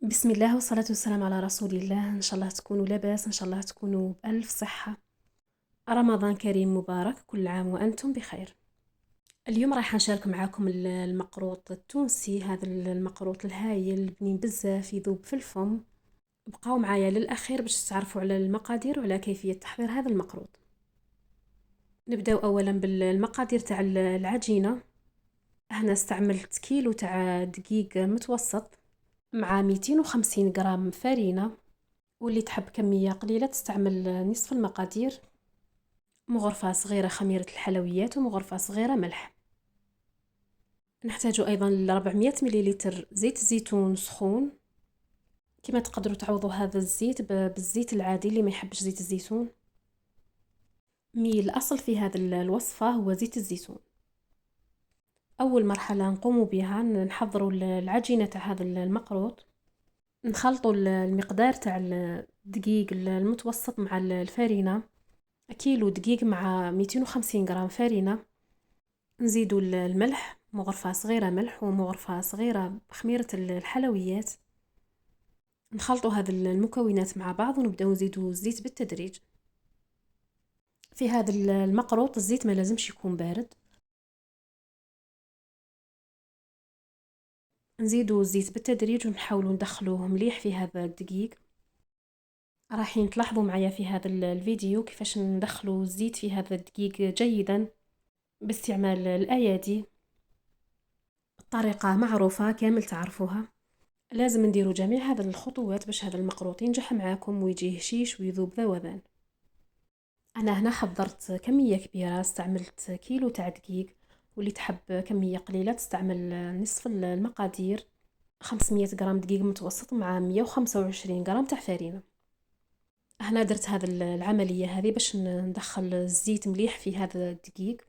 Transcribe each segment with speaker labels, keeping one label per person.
Speaker 1: بسم الله والصلاة والسلام على رسول الله. إن شاء الله تكونوا لاباس، إن شاء الله تكونوا بألف صحة. رمضان كريم مبارك، كل عام وأنتم بخير. اليوم راح نشارك معاكم المقروط التونسي. هذا المقروط الهايل بنين بزاف، يذوب في الفم. بقاو معايا للأخير باش تعرفوا على المقادير وعلى كيفية تحضير هذا المقروط. نبداو أولا بالمقادير تاع العجينة. هنا استعملت كيلو تاع دقيق متوسط مع 250 غرام فرينة، واللي تحب كمية قليلة تستعمل نصف المقادير. مغرفة صغيرة خميرة الحلويات ومغرفة صغيرة ملح. نحتاج أيضا 400 مليلتر زيت زيتون سخون. كما تقدروا تعوضوا هذا الزيت بالزيت العادي اللي ما يحبش زيت الزيتون. الأصل في هذه الوصفة هو زيت الزيتون. أول مرحلة نقوم بها نحضروا العجينة تاع هذا المقروط. نخلطوا المقدار تاع الدقيق المتوسط مع الفرينة. كيلو دقيق مع 250 غرام فرينة. نزيدوا الملح، مغرفة صغيرة ملح ومغرفة صغيرة خميرة الحلويات. نخلطوا هذه المكونات مع بعض ونبدأ نزيدوا الزيت بالتدريج. في هذا المقروط الزيت ما لازمش يكون بارد. نزيدوا الزيت بالتدريج ونحاولوا ندخلوه مليح في هذا الدقيق. راح تلاحظوا معايا في هذا الفيديو كيفاش ندخلوا الزيت في هذا الدقيق جيدا باستعمال الأيادي. الطريقة معروفة كامل تعرفوها. لازم نديروا جميع هذه الخطوات باش هذا المقروط ينجح معاكم ويجي هشيش ويذوب ذوبان. انا هنا حضرت كمية كبيرة، استعملت كيلو تاع دقيق، واللي تحب كمية قليلة تستعمل نصف المقادير. 500 غرام دقيق متوسط مع 125 غرام تاع فرينة. هنا درت هذه العملية هذه باش ندخل الزيت مليح في هذا الدقيق،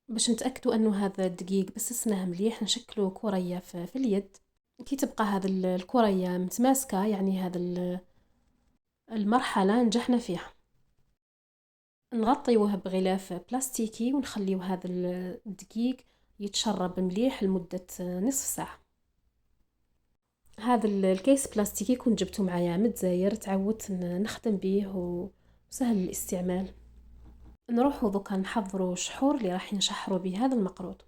Speaker 1: باش نتأكدوا أنه هذا الدقيق بسسناه مليح. نشكلوا كرية في اليد. كي تبقى هذه الكرية متماسكة يعني هذا المرحلة نجحنا فيها. نغطيوه بغلاف بلاستيكي ونخليو هذا الدقيق يتشرب مليح لمدة نصف ساعة. هذا الكيس بلاستيكي كنت جبته معايا متزاير، تعودت نخدم به وسهل الاستعمال. نروحو دوكا نحضروا شحور اللي راح نشحروا به هذا المقروط.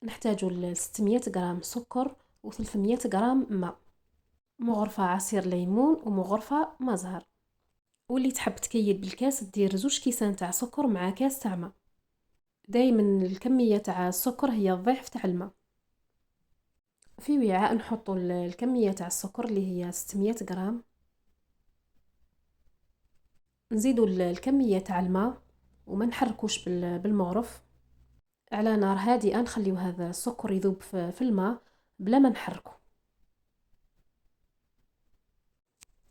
Speaker 1: نحتاجوا 600 غرام سكر و300 غرام ماء، مغرفة عصير ليمون ومغرفة ما زهر. واللي تحب تكيد بالكاس دير 2 كيسان تاع سكر مع كاس تاع ماء. دايما الكمية تاع السكر هي الضعف تاع الماء. في وعاء نحطوا الكمية تاع السكر اللي هي 600 غرام. نزيدوا الكمية تاع الماء وما نحركوش بالمغرف. على نار هادئة نخليو هذا السكر يذوب في الماء بلا ما نحركه.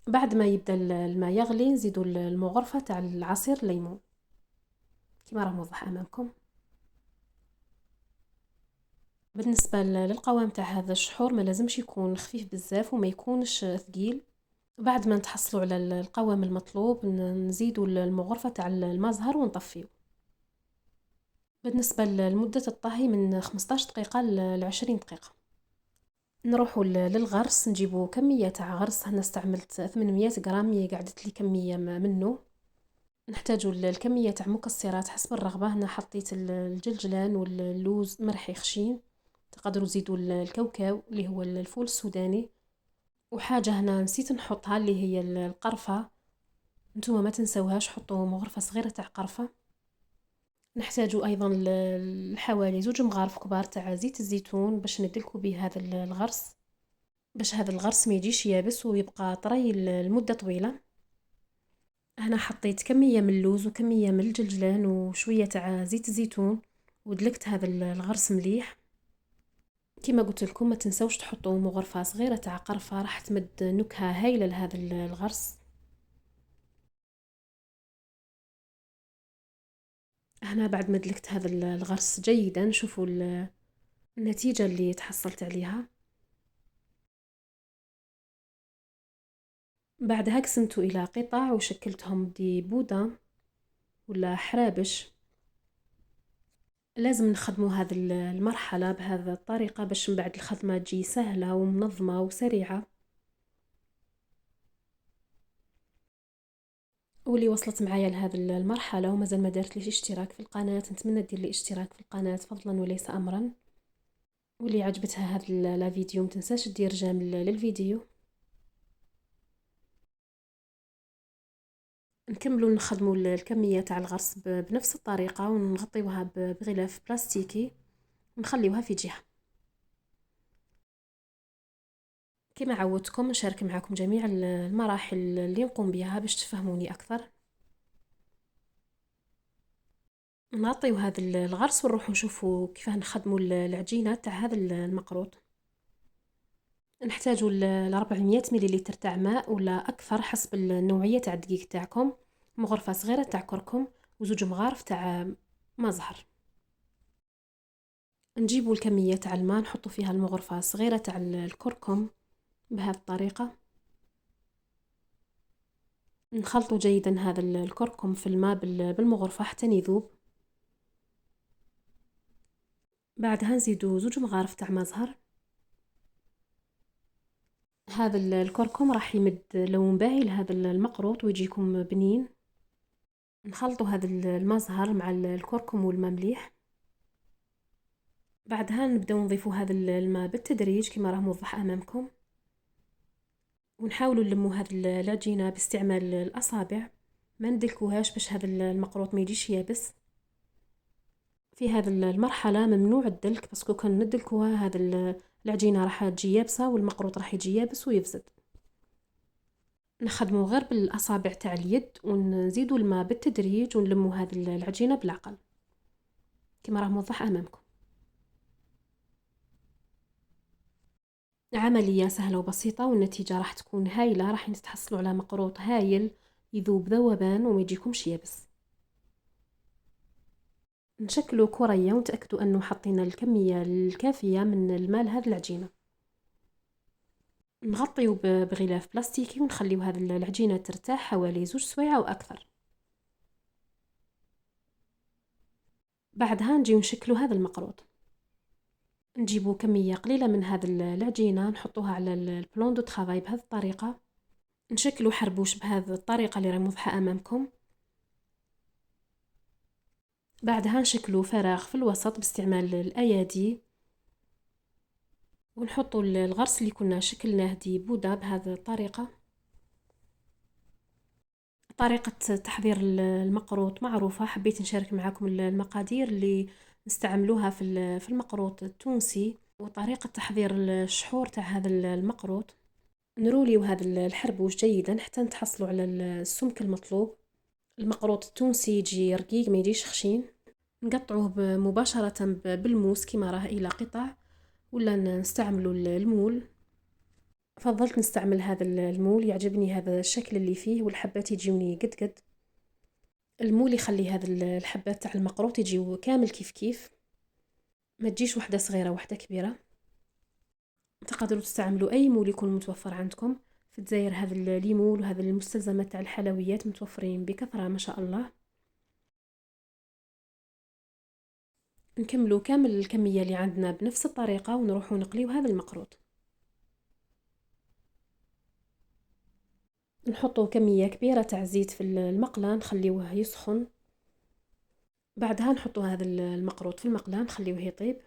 Speaker 1: بعد ما يبدا الماء يغلي نزيدوا المغرفة تاع العصير الليمون كما راه موضح امامكم. بالنسبة للقوام تاع هذا الشحور ما لازمش يكون خفيف بزاف وما يكونش ثقيل. بعد ما نتحصلوا على القوام المطلوب نزيدوا المغرفة تاع المزهر ونطفيه. بالنسبة لمدة الطهي من 15 دقيقة ل 20 دقيقة. نروحوا للغرس. نجيبوا كمية تاع غرس. هنا استعملت 800 غرام، هي قعدت لي كمية منه. نحتاجوا الكمية تاع مكسرات حسب الرغبة. هنا حطيت الجلجلان واللوز مرحي خشين. تقدروا تزيدوا الكاوكاو اللي هو الفول السوداني. وحاجة هنا نسيت نحطها اللي هي القرفة. نتوما ما تنسوهاش، حطوا مغرفة صغيرة تاع قرفة. نحتاجوا ايضا حوالي 2 مغارف كبار تاع زيت الزيتون باش ندلكوا به هذا الغرس، باش هذا الغرس ما يجيش يابس ويبقى طري لمدة طويلة. هنا حطيت كمية من اللوز وكمية من الجلجلان وشوية تاع زيت الزيتون ودلكت هذا الغرس مليح. كما قلت لكم ما تنسوش تحطوا مغرفة صغيرة تاع قرفة، راح تمد نكهة هايلة لهذا الغرس. هنا بعد ما دلكت هذا الغرس جيدا شوفوا النتيجة اللي تحصلت عليها. بعدها قسمته إلى قطع وشكلتهم دي بودة ولا حرابش. لازم نخدموا هذه المرحلة بهذه الطريقة باش من بعد الخدمة تجي سهلة ومنظمة وسريعة. واللي وصلت معايا لهذه المرحلة ومازال ما دارت ليش اشتراك في القناة، نتمنى دير لي اشتراك في القناة فضلا وليس أمرا. واللي عجبتها هذا لا فيديو متنساش دير جيم للفيديو. نكملوا نخدموا الكمية تاع الغرس بنفس الطريقة ونغطيوها بغلاف بلاستيكي ونخليوها في جهة. كما عودتكم نشارك معكم جميع المراحل اللي نقوم بها باش تفهموني أكثر. نغطيو هذا الغرس ونروحو نشوفو كيفاه نخدمو العجينة تاع هذا المقروط. نحتاجو 400 مليلتر تاع ماء ولا أكثر حسب النوعية تاع الدقيق تاعكم، مغرفة صغيرة تاع كركم وزوج مغارف تاع ما زهر. نجيبو الكمية تاع الماء نحطو فيها المغرفة صغيرة تاع الكركم بهذه الطريقة. نخلطو جيدا هذا الكركم في الماء بالمغرفة حتى يذوب. بعدها نزيدو زوج مغارف تاع ما زهر. هذا الكركم راح يمد لون باهي لهذا المقروط ويجيكم بنين. نخلطو هذا المزهر مع الكركم والماء مليح. بعدها نبداو نضيفو هذا الماء بالتدريج كما راه موضح امامكم، ونحاولوا نلمو هذه العجينه باستعمال الاصابع، ما ندلكوهاش باش هذا المقروط ما يجيش يابس. في هذه المرحله ممنوع الدلك، باسكو كان ندلكوها هذا العجينه راح تجي يابسه والمقروط راح يجي يابس ويفسد. نخدمو غير بالاصابع تاع اليد ونزيدو الماء بالتدريج ونلمو هذه العجينه بالعقل كما راه موضح امامكم. عملية سهلة وبسيطة والنتيجة راح تكون هايلة، راح تحصلوا على مقروط هايل يذوب ذوبان وما يجيكمش يابس. نشكلوا كرية ونتأكدوا أنه حطينا الكمية الكافية من الماء لهذه العجينة. نغطيو بغلاف بلاستيكي ونخليو هذه العجينة ترتاح حوالي 2 سوايع أو أكثر. بعدها نجيو نشكلوا هذا المقروط. نجيبوا كمية قليلة من هذه العجينة نحطوها على البلون دو ترافاي بهذه الطريقة. نشكلوا حربوش بهذه الطريقة اللي راهي موضحة أمامكم. بعدها نشكلوا فراغ في الوسط باستعمال الأيادي ونحطوا الغرس اللي كنا شكلناه دي بودا بهذه الطريقة. طريقة تحضير المقروط معروفة، حبيت نشارك معكم المقادير اللي نستعملوها في المقروط التونسي وطريقة تحضير الشحور تاع هذا المقروط. نروليو هذا الحربوش جيدا حتى نتحصلوا على السمك المطلوب. المقروط التونسي يجي رقيق ما يجيش خشين. نقطعوه مباشرة بالموس كما راه إلى قطع، ولا نستعملوا المول. فضلت نستعمل هذا المول، يعجبني هذا الشكل اللي فيه والحبات يجيوني قد قد. المول يخلي هذا الحبات تاع المقروط يجيو كامل كيف كيف، ما تجيش وحده صغيره وحده كبيره. تقدروا تستعملوا اي مول يكون متوفر عندكم في الجزائر. هذا المول وهذا المستلزمات تاع الحلويات متوفرين بكثره ما شاء الله. نكملوا كامل الكميه اللي عندنا بنفس الطريقه ونروحوا نقليو هذا المقروط. نحطوا كميه كبيره تاع زيت في المقله نخليوه يسخن. بعدها نحطوا هذا المقروط في المقله نخليوه يطيب.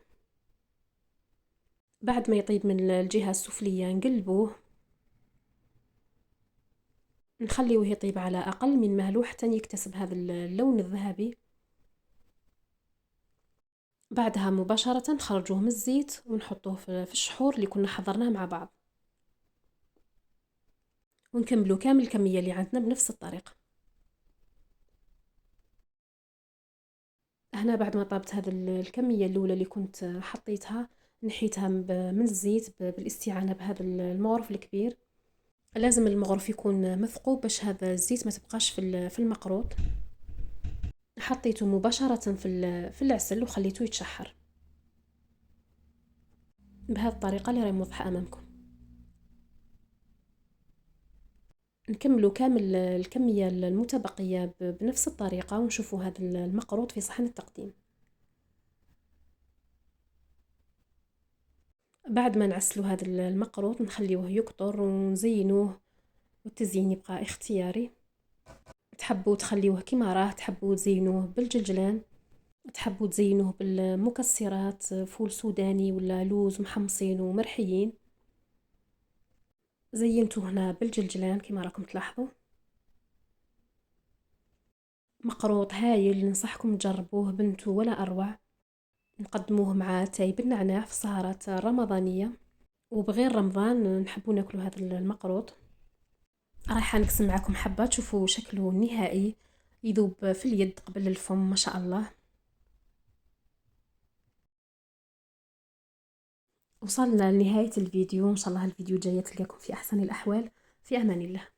Speaker 1: بعد ما يطيب من الجهه السفليه نقلبوه، نخليوه يطيب على اقل من مهله حتى يكتسب هذا اللون الذهبي. بعدها مباشره نخرجوه من الزيت ونحطوه في الشحور اللي كنا حضرناه مع بعض، ونكملوا كامل الكميه اللي عندنا بنفس الطريقه. هنا بعد ما طابت هذه الكميه الاولى اللي كنت حطيتها، نحيتها من الزيت بالاستعانه بهذا المغرف الكبير. لازم المغرف يكون مثقوب باش هذا الزيت ما تبقاش في المقروط. حطيته مباشره في العسل وخليته يتشحر بهذه الطريقه اللي راهي موضحه امامكم. نكملوا كامل الكميه المتبقيه بنفس الطريقه ونشوفوا هذا المقروط في صحن التقديم. بعد ما نعسلو هذا المقروط نخليوه يقطر ونزينوه، والتزيين يبقى اختياري. تحبوا تخليوه كيما راه، تحبوا تزينوه بالجلجلان، تحبوا تزينوه بالمكسرات، فول سوداني ولا لوز محمصين ومرحيين. زينته هنا بالجلجلان كما راكم تلاحظوا. مقروط هايل، ننصحكم تجربوه بنتو ولا أروع. نقدموه مع تاي بالنعناع في السهرات الرمضانية، وبغير رمضان نحبوا ناكلوا هذا المقروط. رايحة نقسم معكم حبة تشوفوا شكله النهائي، يذوب في اليد قبل الفم ما شاء الله. وصلنا لنهاية الفيديو، إن شاء الله الفيديو الجاي تلقاكم في أحسن الأحوال. في أمان الله.